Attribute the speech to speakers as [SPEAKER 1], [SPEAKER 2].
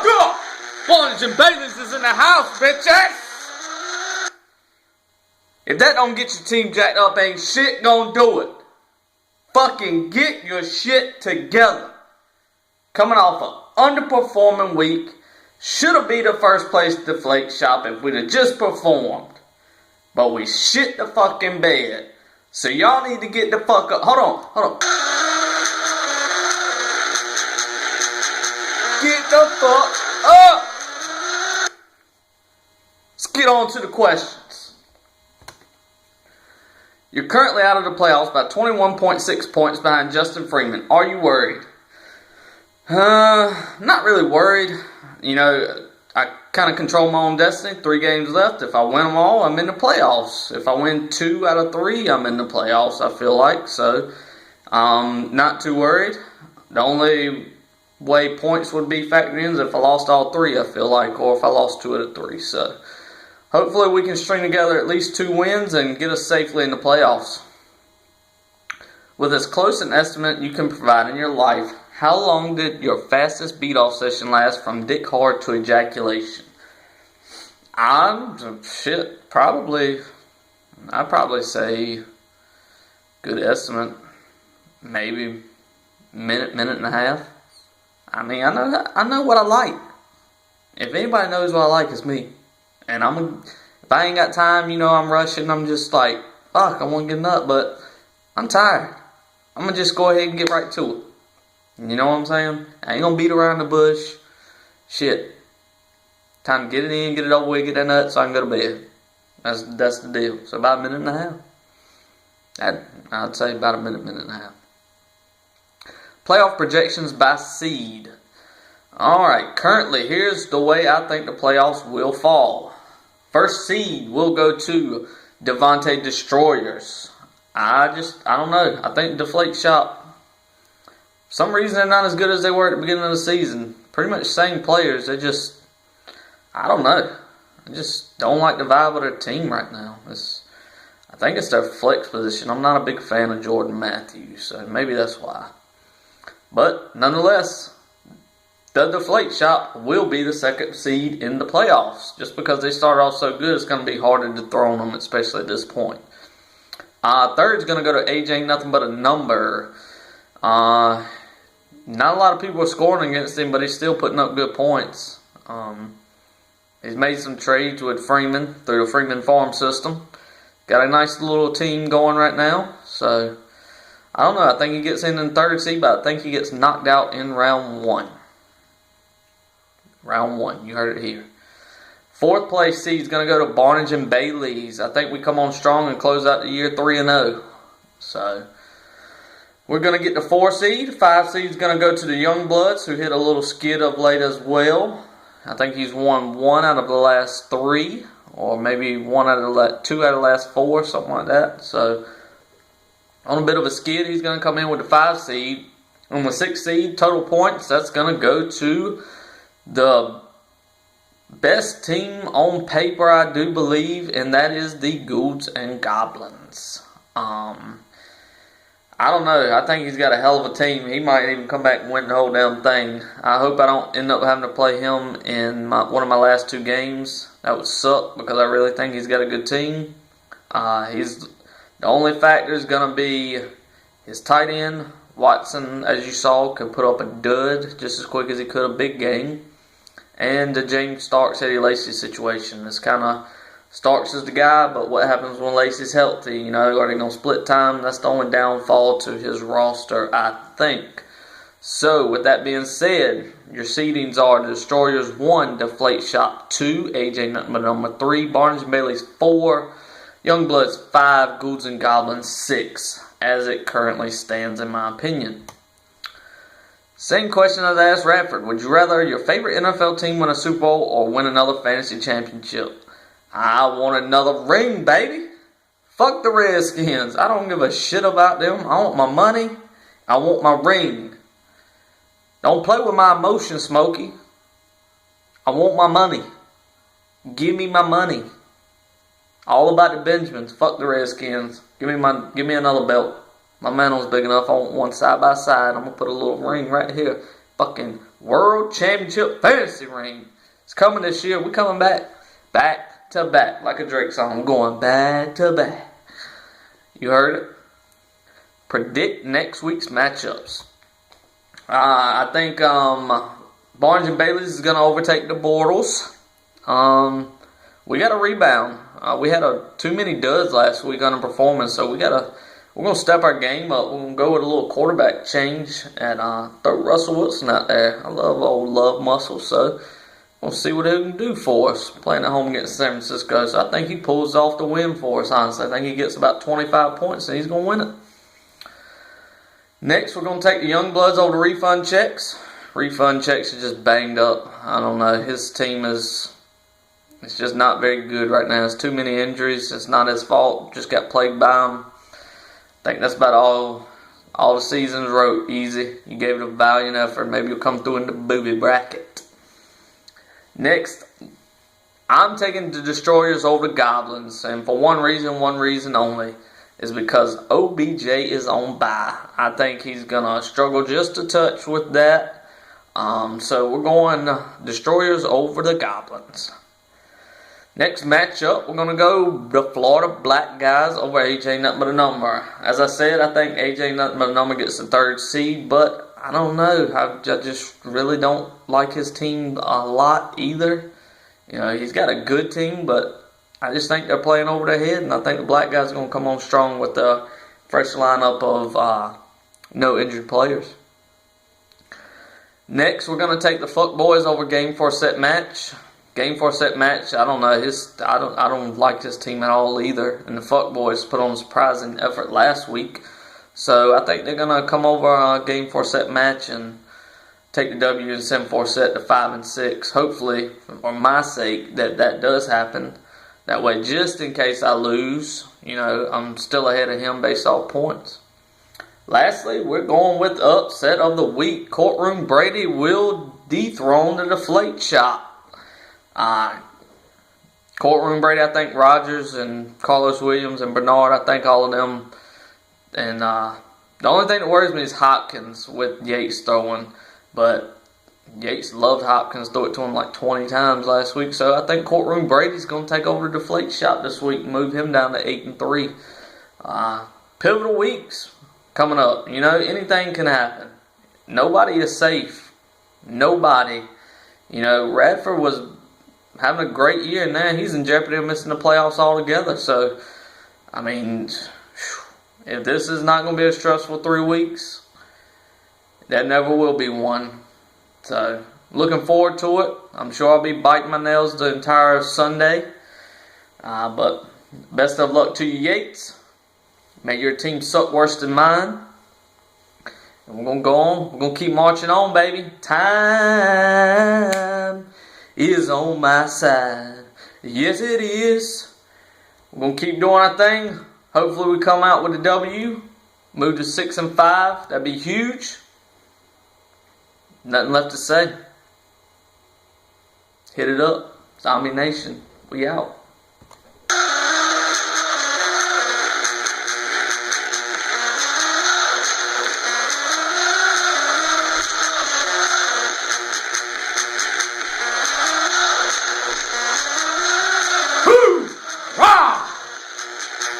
[SPEAKER 1] fuck up! Barnes and Bailey's is in the house, bitch ass! If that don't get your team jacked up, ain't shit gonna do it. Fucking get your shit together. Coming off an underperforming week, should have been the first place deflate shop if we'd have just performed. But we shit the fucking bed. So y'all need to get the fuck up. Hold on. Get the fuck up. Let's get on to the questions. You're currently out of the playoffs by 21.6 points behind Justin Freeman. Are you worried? Not really worried. You know, I kind of control my own destiny. 3 games left. If I win them all, I'm in the playoffs. If I win 2 out of 3, I'm in the playoffs, I feel like. So, not too worried. The only way points would be factored in is if I lost all 3, I feel like, or if I lost 2 out of 3. So, hopefully we can string together at least 2 wins and get us safely in the playoffs. With as close an estimate you can provide in your life, how long did your fastest beat-off session last from dick hard to ejaculation? I'd probably say, good estimate, maybe minute and a half. I mean, I know what I like. If anybody knows what I like, it's me. And if I ain't got time, you know, I'm rushing, I'm just like, fuck, I want to get nut, but I'm tired. I'm going to just go ahead and get right to it. You know what I'm saying? I ain't going to beat around the bush. Shit. Time to get it in, get it over with, get that nut so I can go to bed. That's the deal. So about a minute and a half. I'd say about a minute and a half. Playoff projections by seed. Alright, currently here's the way I think the playoffs will fall. First seed will go to Devontae Destroyers. I don't know. I think Deflate Shop, for some reason they're not as good as they were at the beginning of the season. Pretty much same players. I don't know. I just don't like the vibe of their team right now. I think it's their flex position. I'm not a big fan of Jordan Matthews, so maybe that's why. But nonetheless, the Deflate Shop will be the second seed in the playoffs. Just because they started off so good, it's going to be harder to throw on them, especially at this point. Third's going to go to AJ Nothing But a Number. Not a lot of people are scoring against him, but he's still putting up good points. He's made some trades with Freeman through the Freeman farm system. Got a nice little team going right now. So, I don't know. I think he gets in third seed, but I think he gets knocked out in round 1. Round 1. You heard it here. Fourth place seed is going to go to Barnage and Bailey's. I think we come on strong and close out the year 3-0. So, we're going to get the 4 seed. 5 seed is going to go to the Youngbloods, who hit a little skid of late as well. I think he's won 1 out of the last 3, or maybe 2 out of the last 4, something like that. So, on a bit of a skid, he's going to come in with the 5 seed. On the 6 seed, total points, that's going to go to the best team on paper, I do believe, and that is the Ghouls and Goblins. I don't know. I think he's got a hell of a team. He might even come back and win the whole damn thing. I hope I don't end up having to play him in one of my last 2 games. That would suck because I really think he's got a good team. The only factor is going to be his tight end. Watson, as you saw, could put up a dud just as quick as he could a big game. And the James Starks, Eddie Lacy situation. It's kind of, Starks is the guy, but what happens when Lacy's healthy? You know, are they going to split time? That's the only downfall to his roster, I think. So, with that being said, your seedings are the Destroyers 1, Deflate Shop 2, AJ Nothing But Number 3, Barnes and Bailey's 4, Youngbloods 5, Ghouls and Goblins 6, as it currently stands in my opinion. Same question as I asked Radford. Would you rather your favorite NFL team win a Super Bowl or win another fantasy championship? I want another ring, baby. Fuck the Redskins. I don't give a shit about them. I want my money. I want my ring. Don't play with my emotions, Smokey. I want my money. Give me my money. All about the Benjamins. Fuck the Redskins. Give me another belt. My mantle's big enough. I want one side by side. I'm going to put a little ring right here. Fuck fucking World Championship Fantasy ring. It's coming this year. We're coming back. Back to back. Like a Drake song. We're going back to back. You heard it? Predict next week's matchups. I think Barnes and Bailey's is going to overtake the Bortles. We got to rebound. We had too many duds last week on the performance, so we're going to step our game up. We're going to go with a little quarterback change and throw Russell Wilson out there. I love old Love Muscle, so we'll see what he can do for us playing at home against San Francisco. So I think he pulls off the win for us, honestly. I think he gets about 25 points and he's going to win it. Next, we're going to take the Youngbloods over to Refund Checks. Refund Checks are just banged up. I don't know. His team it's just not very good right now. There's too many injuries. It's not his fault. Just got plagued by them. I think that's about all the seasons wrote. Easy. You gave it a valiant effort. Maybe you'll come through in the booby bracket. Next, I'm taking the Destroyers over the Goblins. And for one reason only. Is because OBJ is on bye. I think he's going to struggle just a touch with that. So we're going Destroyers over the Goblins. Next matchup, we're going to go the Florida Black Guys over AJ Nothing But a Number. As I said, I think AJ Nothing But a Number gets the 3rd seed, but I don't know. I just really don't like his team a lot either. You know, he's got a good team, but I just think they're playing over their head, and I think the Black Guys are going to come on strong with the fresh lineup of no injured players. Next, we're going to take the Fuck Boys over Game 4 Set Match. Game 4 Set Match, I don't know. I don't like this team at all either. And the Fuck Boys put on a surprising effort last week, so I think they're going to come over Game 4 Set Match and take the W and send 4 set to 5-6. Hopefully, for my sake, that does happen. That way, just in case I lose, you know, I'm still ahead of him based off points. Lastly, we're going with the upset of the week. Courtroom Brady will dethrone the Deflate Shop. Courtroom Brady, I think Rodgers and Carlos Williams and Bernard, I think all of them. And the only thing that worries me is Hopkins with Yates throwing. But Yates loved Hopkins, threw it to him like 20 times last week. So I think Courtroom Brady's going to take over the Deflate Shop this week and move him down to 8-3. Pivotal weeks coming up. You know, anything can happen. Nobody is safe. Nobody. You know, Radford was having a great year, and now he's in jeopardy of missing the playoffs altogether. So, I mean, if this is not going to be a stressful 3 weeks, that never will be one. So, looking forward to it. I'm sure I'll be biting my nails the entire Sunday. But best of luck to you, Yates. May your team suck worse than mine. And we're going to go on. We're going to keep marching on, baby. Time is on my side. Yes, it is. We're going to keep doing our thing. Hopefully we come out with a W. Move to 6-5. That'd be huge. Nothing left to say. Hit it up. Zombie Nation. We out.